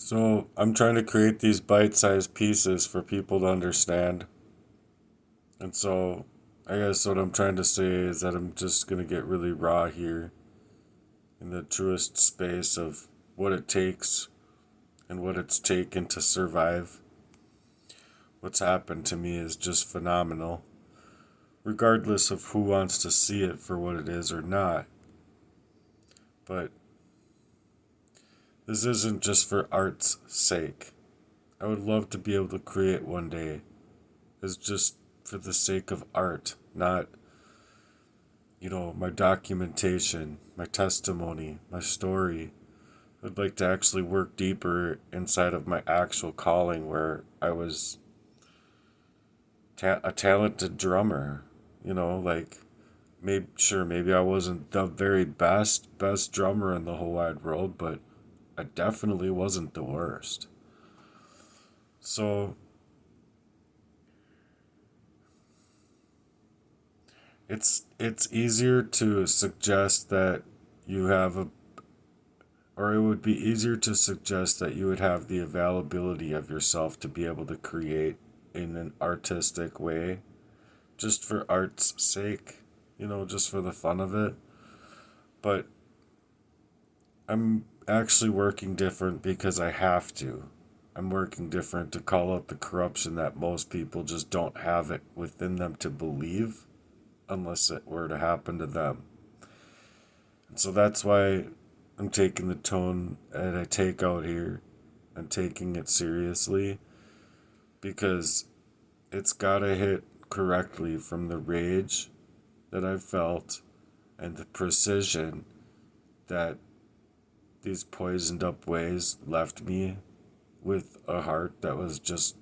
So I'm trying to create these bite-sized pieces for people to understand. And so I guess what I'm trying to say is that I'm just going to get really raw here in the truest space of what it takes and what it's taken to survive. What's happened to me is just phenomenal, regardless of who wants to see it for what it is or not. But this isn't just for art's sake. I would love to be able to create one day as just for the sake of art, not, my documentation, my testimony, my story. I'd like to actually work deeper inside of my actual calling where I was a talented drummer, like maybe I wasn't the very best drummer in the whole wide world, but I definitely wasn't the worst. So it's easier to suggest that you have a or it would be easier to suggest that you would have the availability of yourself to be able to create in an artistic way just for art's sake, just for the fun of it. But I'm actually working different because I have to. I'm working different to call out the corruption that most people just don't have it within them to believe unless it were to happen to them. And so that's why I'm taking the tone that I take out here and taking it seriously because it's gotta hit correctly from the rage that I've felt and the precision that these poisoned up ways left me with a heart that was just,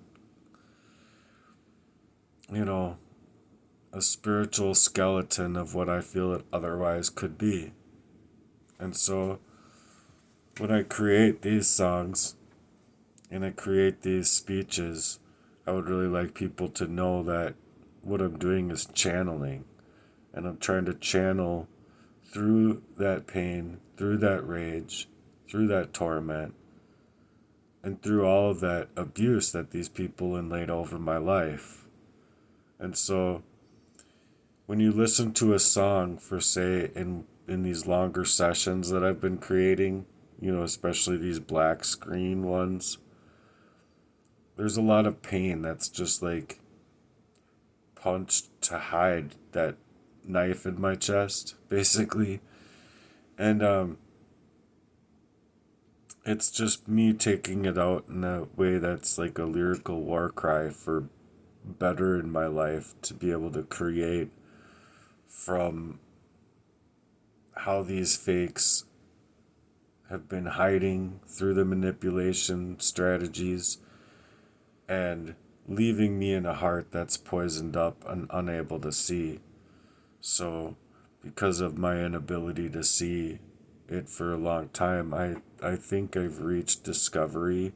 you know, a spiritual skeleton of what I feel it otherwise could be. And so when I create these songs and I create these speeches, I would really like people to know that what I'm doing is channeling. And I'm trying to channel through that pain, through that rage, through that torment, and through all of that abuse that these people inlaid over my life. And so when you listen to a song for say in these longer sessions that I've been creating, especially these black screen ones, there's a lot of pain that's just like punched to hide that knife in my chest, basically. And it's just me taking it out in a way that's like a lyrical war cry for better in my life to be able to create from how these fakes have been hiding through the manipulation strategies and leaving me in a heart that's poisoned up and unable to see. So, because of my inability to see it for a long time, I think I've reached discovery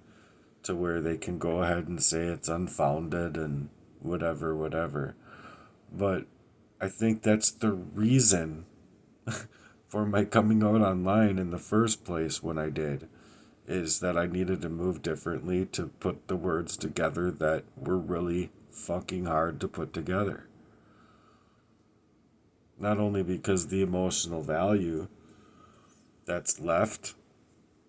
to where they can go ahead and say it's unfounded and whatever, whatever. But I think that's the reason for my coming out online in the first place when I did, is that I needed to move differently to put the words together that were really fucking hard to put together. Not only because the emotional value that's left,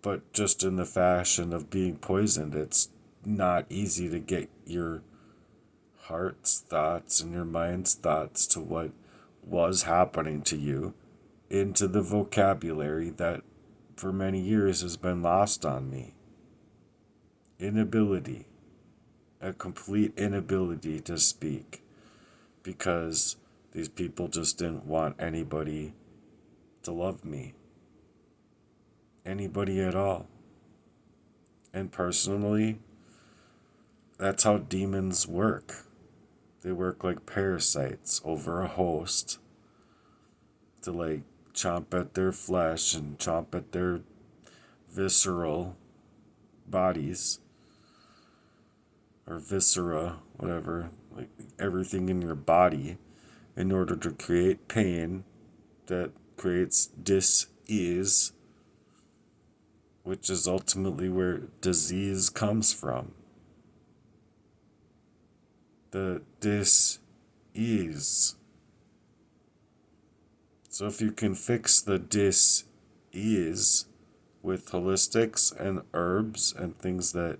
but just in the fashion of being poisoned. It's not easy to get your heart's thoughts and your mind's thoughts to what was happening to you into the vocabulary that for many years has been lost on me. Inability, a complete inability to speak because these people just didn't want anybody to love me. Anybody at all. And personally, that's how demons work. They work like parasites over a host to like chomp at their flesh and chomp at their visceral bodies or viscera, whatever, like everything in your body in order to create pain that creates dis-ease which is ultimately where disease comes from. The dis-ease. So if you can fix the dis-ease with holistics and herbs and things that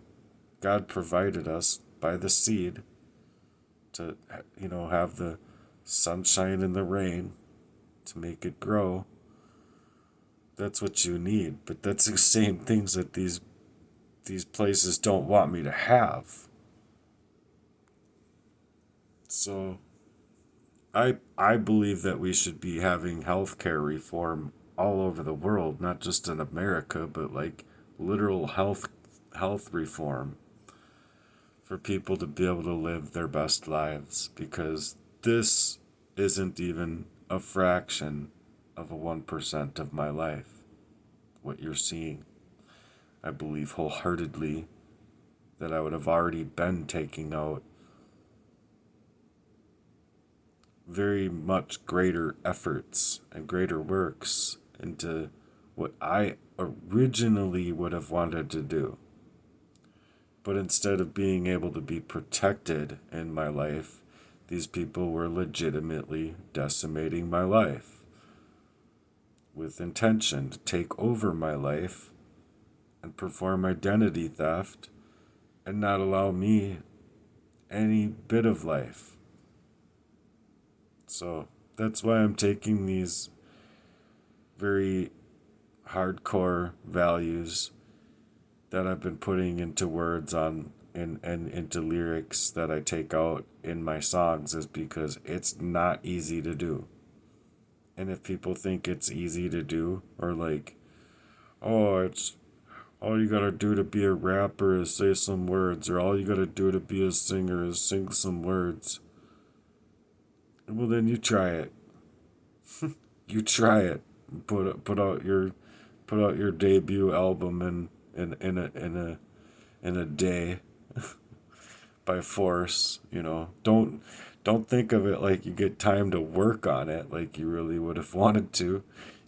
God provided us by the seed to, have the sunshine and the rain to make it grow, that's what you need. But that's the same things that these places don't want me to have. So I believe that we should be having healthcare reform all over the world, not just in America, but like literal health reform for people to be able to live their best lives, because this isn't even a fraction of a 1% of my life. What you're seeing, I believe wholeheartedly that I would have already been taking out very much greater efforts and greater works into what I originally would have wanted to do. But instead of being able to be protected in my life, these people were legitimately decimating my life with intention to take over my life and perform identity theft and not allow me any bit of life. So that's why I'm taking these very hardcore values that I've been putting into words and into lyrics that I take out in my songs, is because it's not easy to do. And if people think it's easy to do, or like, oh, it's all you gotta do to be a rapper is say some words, or all you gotta do to be a singer is sing some words, well then you try it. You try it. Put out your debut album in a day by force. Don't think of it like you get time to work on it like you really would have wanted to.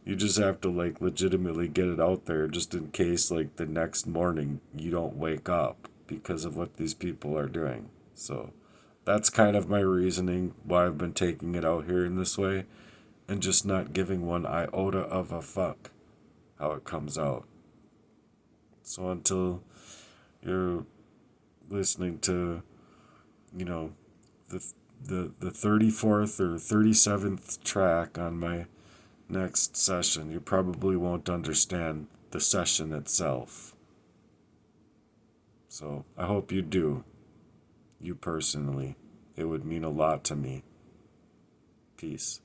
You just have to like legitimately get it out there, just in case like the next morning you don't wake up because of what these people are doing. So that's kind of my reasoning why I've been taking it out here in this way, and just not giving one iota of a fuck how it comes out. So until you're listening to, you know, the the 34th or 37th track on my next session, you probably won't understand the session itself. So I hope you do. You personally. It would mean a lot to me. Peace.